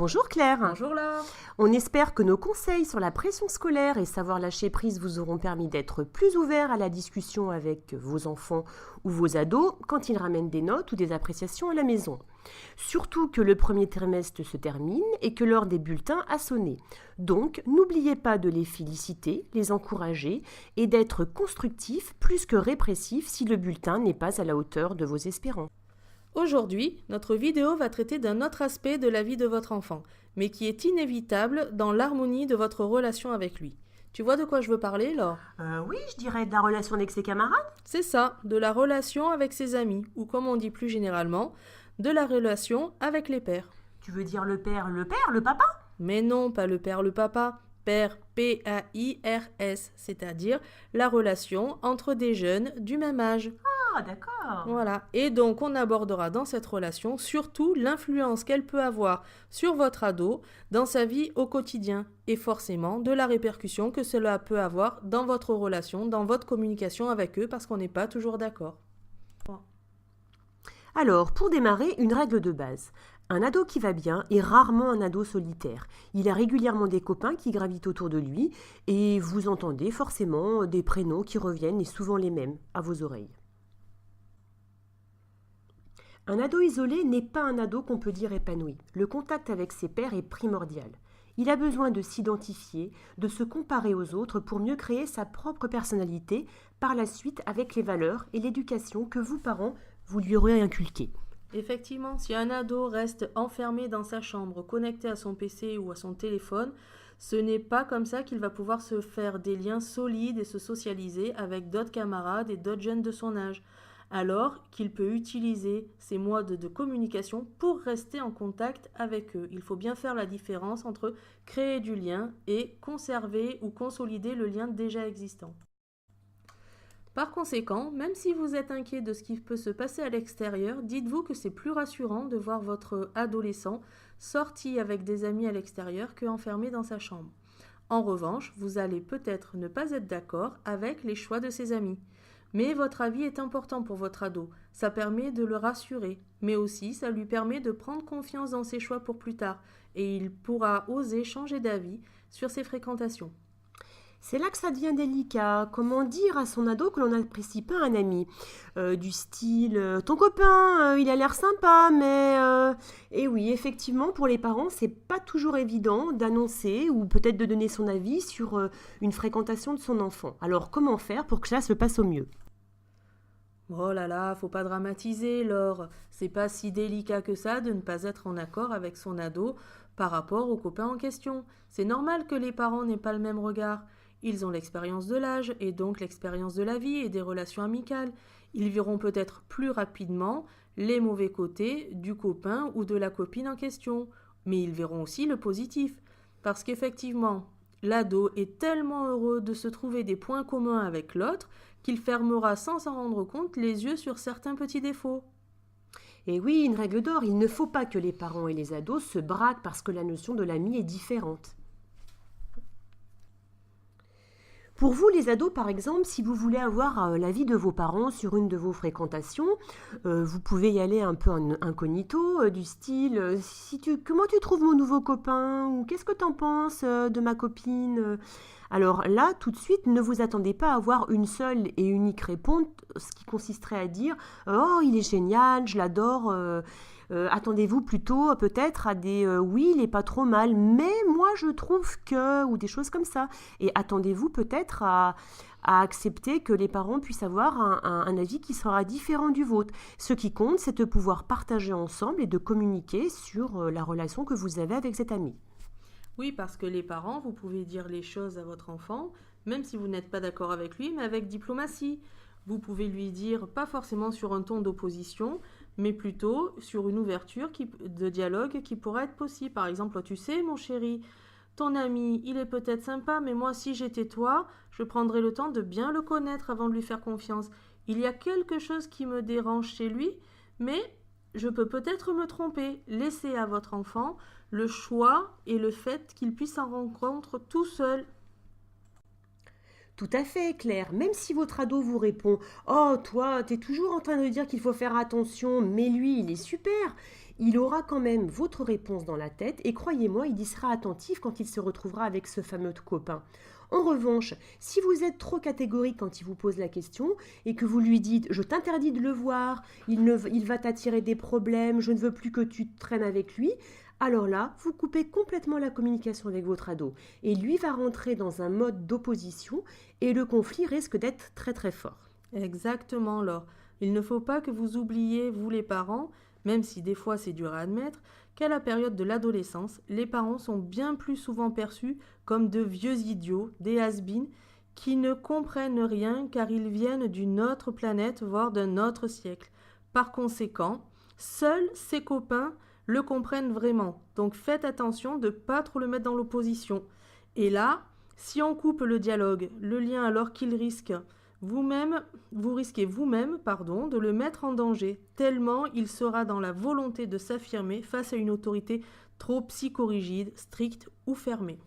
Bonjour Claire. Bonjour Laure. On espère que nos conseils sur la pression scolaire et savoir lâcher prise vous auront permis d'être plus ouverts à la discussion avec vos enfants ou vos ados quand ils ramènent des notes ou des appréciations à la maison. Surtout que le premier trimestre se termine et que l'heure des bulletins a sonné. Donc, n'oubliez pas de les féliciter, les encourager et d'être constructif plus que répressif si le bulletin n'est pas à la hauteur de vos espérances. Aujourd'hui, notre vidéo va traiter d'un autre aspect de la vie de votre enfant, mais qui est inévitable dans l'harmonie de votre relation avec lui. Tu vois de quoi je veux parler, Laure? Oui, je dirais de la relation avec ses camarades. C'est ça, de la relation avec ses amis, ou comme on dit plus généralement, de la relation avec les pères. Tu veux dire le père, le papa? Mais non, pas le père, le papa. Père, P-A-I-R-S, c'est-à-dire la relation entre des jeunes du même âge. Ah, d'accord. Voilà. Et donc, on abordera dans cette relation surtout l'influence qu'elle peut avoir sur votre ado dans sa vie au quotidien et forcément de la répercussion que cela peut avoir dans votre relation, dans votre communication avec eux parce qu'on n'est pas toujours d'accord. Alors, pour démarrer, une règle de base. Un ado qui va bien est rarement un ado solitaire. Il a régulièrement des copains qui gravitent autour de lui et vous entendez forcément des prénoms qui reviennent et souvent les mêmes à vos oreilles. Un ado isolé n'est pas un ado qu'on peut dire épanoui. Le contact avec ses pairs est primordial. Il a besoin de s'identifier, de se comparer aux autres pour mieux créer sa propre personnalité par la suite avec les valeurs et l'éducation que vous, parents, vous lui aurez inculquées. Effectivement, si un ado reste enfermé dans sa chambre, connecté à son PC ou à son téléphone, ce n'est pas comme ça qu'il va pouvoir se faire des liens solides et se socialiser avec d'autres camarades et d'autres jeunes de son âge. Alors qu'il peut utiliser ces modes de communication pour rester en contact avec eux. Il faut bien faire la différence entre créer du lien et conserver ou consolider le lien déjà existant. Par conséquent, même si vous êtes inquiet de ce qui peut se passer à l'extérieur, dites-vous que c'est plus rassurant de voir votre adolescent sorti avec des amis à l'extérieur qu'enfermé dans sa chambre. En revanche, vous allez peut-être ne pas être d'accord avec les choix de ses amis. Mais votre avis est important pour votre ado. Ça permet de le rassurer, mais aussi ça lui permet de prendre confiance dans ses choix pour plus tard et il pourra oser changer d'avis sur ses fréquentations. C'est là que ça devient délicat. Comment dire à son ado que l'on n'apprécie pas un ami du style ton copain, il a l'air sympa, mais... Et oui, effectivement, pour les parents, c'est pas toujours évident d'annoncer ou peut-être de donner son avis sur une fréquentation de son enfant. Alors, comment faire pour que cela se passe au mieux? Oh là là, faut pas dramatiser, Laure. C'est pas si délicat que ça de ne pas être en accord avec son ado par rapport au copain en question. C'est normal que les parents n'aient pas le même regard. Ils ont l'expérience de l'âge et donc l'expérience de la vie et des relations amicales. Ils verront peut-être plus rapidement les mauvais côtés du copain ou de la copine en question. Mais ils verront aussi le positif. Parce qu'effectivement, l'ado est tellement heureux de se trouver des points communs avec l'autre qu'il fermera sans s'en rendre compte les yeux sur certains petits défauts. Et oui, une règle d'or, il ne faut pas que les parents et les ados se braquent parce que la notion de l'ami est différente. Pour vous, les ados, par exemple, si vous voulez avoir l'avis de vos parents sur une de vos fréquentations, vous pouvez y aller un peu incognito, du style comment tu trouves mon nouveau copain ?» ou « Qu'est-ce que t'en penses de ma copine ?» Alors là, tout de suite, ne vous attendez pas à avoir une seule et unique réponse, ce qui consisterait à dire « Oh, il est génial, je l'adore !» Attendez-vous plutôt peut-être à des oui, il n'est pas trop mal, mais moi je trouve que, ou des choses comme ça. Et attendez-vous peut-être à accepter que les parents puissent avoir un avis qui sera différent du vôtre. Ce qui compte, c'est de pouvoir partager ensemble et de communiquer sur la relation que vous avez avec cet ami. Oui, parce que les parents, vous pouvez dire les choses à votre enfant, même si vous n'êtes pas d'accord avec lui, mais avec diplomatie. Vous pouvez lui dire, pas forcément sur un ton d'opposition, mais plutôt sur une ouverture de dialogue qui pourrait être possible. Par exemple, tu sais, mon chéri, ton ami, il est peut-être sympa, mais moi, si j'étais toi, je prendrais le temps de bien le connaître avant de lui faire confiance. Il y a quelque chose qui me dérange chez lui, mais je peux peut-être me tromper. Laissez à votre enfant le choix et le fait qu'il puisse s'en rendre compte tout seul. Tout à fait, Claire. Même si votre ado vous répond: «Oh, toi, t'es toujours en train de dire qu'il faut faire attention, mais lui, il est super», il aura quand même votre réponse dans la tête et croyez-moi, il y sera attentif quand il se retrouvera avec ce fameux copain. En revanche, si vous êtes trop catégorique quand il vous pose la question et que vous lui dites: «Je t'interdis de le voir, il va t'attirer des problèmes, je ne veux plus que tu traînes avec lui», alors là, vous coupez complètement la communication avec votre ado et lui va rentrer dans un mode d'opposition et le conflit risque d'être très très fort. Exactement, Laure. Il ne faut pas que vous oubliez, vous les parents, même si des fois c'est dur à admettre, qu'à la période de l'adolescence, les parents sont bien plus souvent perçus comme de vieux idiots, des has-been, qui ne comprennent rien car ils viennent d'une autre planète, voire d'un autre siècle. Par conséquent, seuls ses copains le comprennent vraiment. Donc faites attention de ne pas trop le mettre dans l'opposition. Et là, si on coupe le dialogue, le lien alors qu'il risque vous risquez vous-même, de le mettre en danger, tellement il sera dans la volonté de s'affirmer face à une autorité trop psychorigide, stricte ou fermée.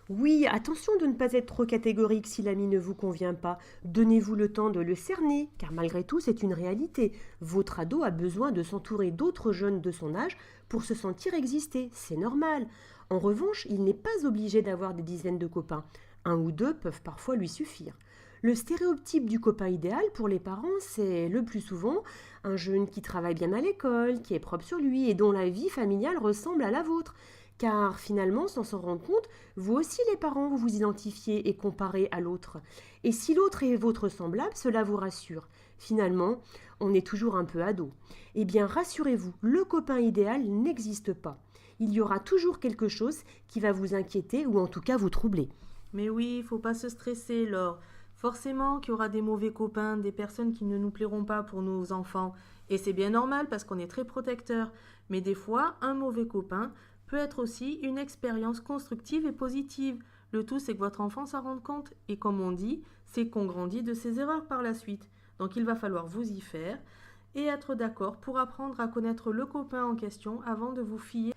Oui, attention de ne pas être trop catégorique si l'ami ne vous convient pas. Donnez-vous le temps de le cerner, car malgré tout, c'est une réalité. Votre ado a besoin de s'entourer d'autres jeunes de son âge pour se sentir exister, c'est normal. En revanche, il n'est pas obligé d'avoir des dizaines de copains. Un ou deux peuvent parfois lui suffire. Le stéréotype du copain idéal pour les parents, c'est le plus souvent un jeune qui travaille bien à l'école, qui est propre sur lui et dont la vie familiale ressemble à la vôtre. Car finalement, sans s'en rendre compte, vous aussi les parents, vous vous identifiez et comparez à l'autre. Et si l'autre est votre semblable, cela vous rassure. Finalement, on est toujours un peu ado. Eh bien, rassurez-vous, le copain idéal n'existe pas. Il y aura toujours quelque chose qui va vous inquiéter ou en tout cas vous troubler. Mais oui, il faut pas se stresser, Laure. Forcément qu'il y aura des mauvais copains, des personnes qui ne nous plairont pas pour nos enfants. Et c'est bien normal parce qu'on est très protecteur. Mais des fois, un mauvais copain peut être aussi une expérience constructive et positive. Le tout, c'est que votre enfant s'en rende compte. Et comme on dit, c'est qu'on grandit de ses erreurs par la suite. Donc il va falloir vous y faire et être d'accord pour apprendre à connaître le copain en question avant de vous fier.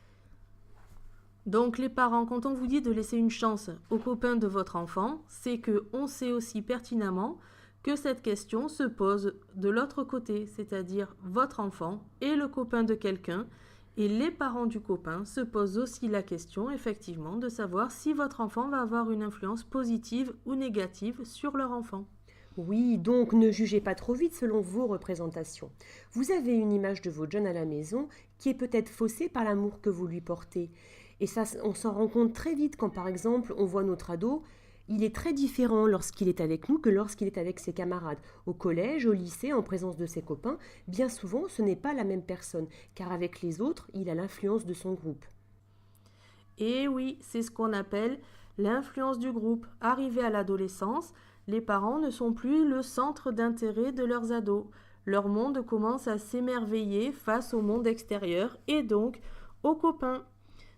Donc les parents, quand on vous dit de laisser une chance aux copains de votre enfant, c'est que on sait aussi pertinemment que cette question se pose de l'autre côté, c'est-à-dire votre enfant et le copain de quelqu'un, et les parents du copain se posent aussi la question, effectivement, de savoir si votre enfant va avoir une influence positive ou négative sur leur enfant. Oui, donc ne jugez pas trop vite selon vos représentations. Vous avez une image de votre jeune à la maison qui est peut-être faussée par l'amour que vous lui portez. Et ça, on s'en rend compte très vite quand, par exemple, on voit notre ado, il est très différent lorsqu'il est avec nous que lorsqu'il est avec ses camarades. Au collège, au lycée, en présence de ses copains, bien souvent, ce n'est pas la même personne, car avec les autres, il a l'influence de son groupe. Et oui, c'est ce qu'on appelle l'influence du groupe. Arrivé à l'adolescence, les parents ne sont plus le centre d'intérêt de leurs ados. Leur monde commence à s'émerveiller face au monde extérieur et donc aux copains.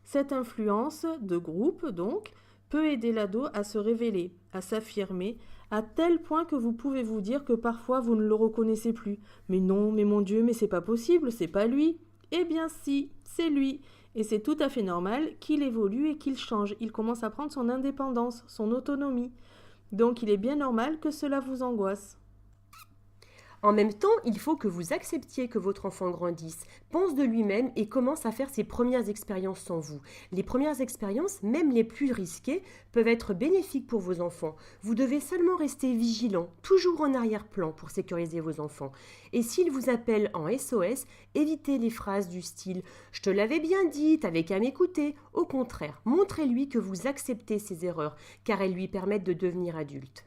Cette influence de groupe, donc, peut aider l'ado à se révéler, à s'affirmer, à tel point que vous pouvez vous dire que parfois vous ne le reconnaissez plus. Mais non, mais mon Dieu, mais c'est pas possible, c'est pas lui. Eh bien si, c'est lui. Et c'est tout à fait normal qu'il évolue et qu'il change. Il commence à prendre son indépendance, son autonomie. Donc il est bien normal que cela vous angoisse. En même temps, il faut que vous acceptiez que votre enfant grandisse, pense de lui-même et commence à faire ses premières expériences sans vous. Les premières expériences, même les plus risquées, peuvent être bénéfiques pour vos enfants. Vous devez seulement rester vigilant, toujours en arrière-plan pour sécuriser vos enfants. Et s'il vous appelle en SOS, évitez les phrases du style « Je te l'avais bien dit, t'avais qu'à m'écouter ». Au contraire, montrez-lui que vous acceptez ses erreurs, car elles lui permettent de devenir adulte.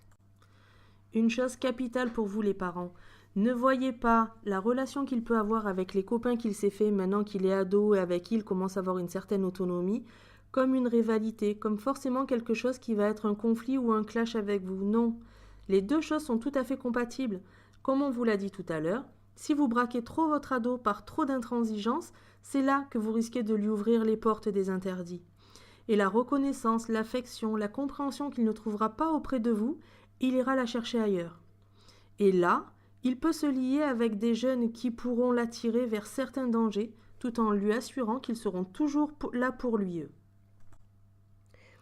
Une chose capitale pour vous les parents, ne voyez pas la relation qu'il peut avoir avec les copains qu'il s'est fait maintenant qu'il est ado et avec qui il commence à avoir une certaine autonomie comme une rivalité, comme forcément quelque chose qui va être un conflit ou un clash avec vous. Non, les deux choses sont tout à fait compatibles. Comme on vous l'a dit tout à l'heure, si vous braquez trop votre ado par trop d'intransigeance, c'est là que vous risquez de lui ouvrir les portes des interdits. Et la reconnaissance, l'affection, la compréhension qu'il ne trouvera pas auprès de vous, il ira la chercher ailleurs. Et là, il peut se lier avec des jeunes qui pourront l'attirer vers certains dangers, tout en lui assurant qu'ils seront toujours là pour lui.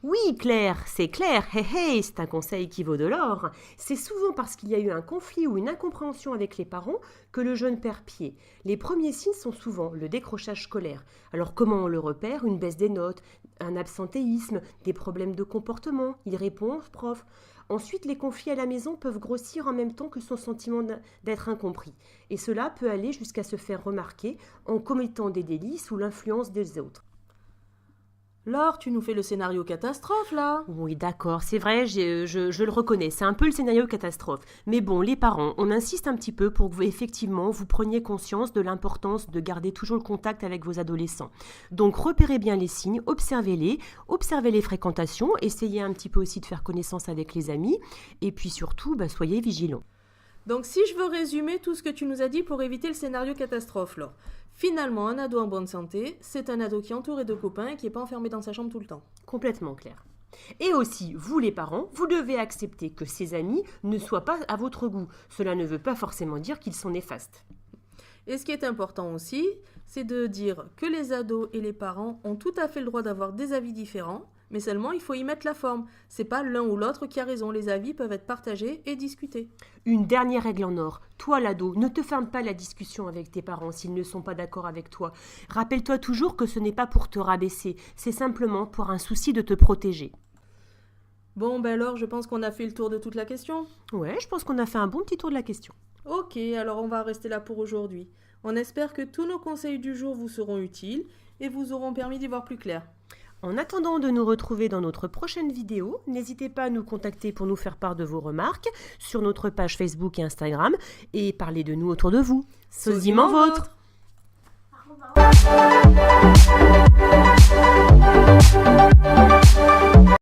Oui, Claire, c'est clair, hé hé, c'est un conseil qui vaut de l'or. C'est souvent parce qu'il y a eu un conflit ou une incompréhension avec les parents que le jeune perd pied. Les premiers signes sont souvent le décrochage scolaire. Alors comment on le repère? Une baisse des notes, un absentéisme, des problèmes de comportement, il répond au prof. Ensuite, les conflits à la maison peuvent grossir en même temps que son sentiment d'être incompris. Et cela peut aller jusqu'à se faire remarquer en commettant des délits sous l'influence des autres. Laure, tu nous fais le scénario catastrophe, là. Oui, d'accord, c'est vrai, je le reconnais, c'est un peu le scénario catastrophe. Mais bon, les parents, on insiste un petit peu pour que vous, effectivement, vous preniez conscience de l'importance de garder toujours le contact avec vos adolescents. Donc, repérez bien les signes, observez les fréquentations, essayez un petit peu aussi de faire connaissance avec les amis, et puis surtout, soyez vigilants. Donc si je veux résumer tout ce que tu nous as dit pour éviter le scénario catastrophe, Laure. Finalement, un ado en bonne santé, c'est un ado qui est entouré de copains et qui n'est pas enfermé dans sa chambre tout le temps. Complètement clair. Et aussi, vous les parents, vous devez accepter que ces amis ne soient pas à votre goût. Cela ne veut pas forcément dire qu'ils sont néfastes. Et ce qui est important aussi, c'est de dire que les ados et les parents ont tout à fait le droit d'avoir des avis différents, mais seulement il faut y mettre la forme. C'est pas l'un ou l'autre qui a raison, les avis peuvent être partagés et discutés. Une dernière règle en or, toi l'ado, ne te ferme pas la discussion avec tes parents s'ils ne sont pas d'accord avec toi. Rappelle-toi toujours que ce n'est pas pour te rabaisser, c'est simplement pour un souci de te protéger. Bon, alors je pense qu'on a fait le tour de toute la question. Ouais, je pense qu'on a fait un bon petit tour de la question. Ok, alors on va rester là pour aujourd'hui. On espère que tous nos conseils du jour vous seront utiles et vous auront permis d'y voir plus clair. En attendant de nous retrouver dans notre prochaine vidéo, n'hésitez pas à nous contacter pour nous faire part de vos remarques sur notre page Facebook et Instagram et parler de nous autour de vous. Sosiment vôtre. Au revoir.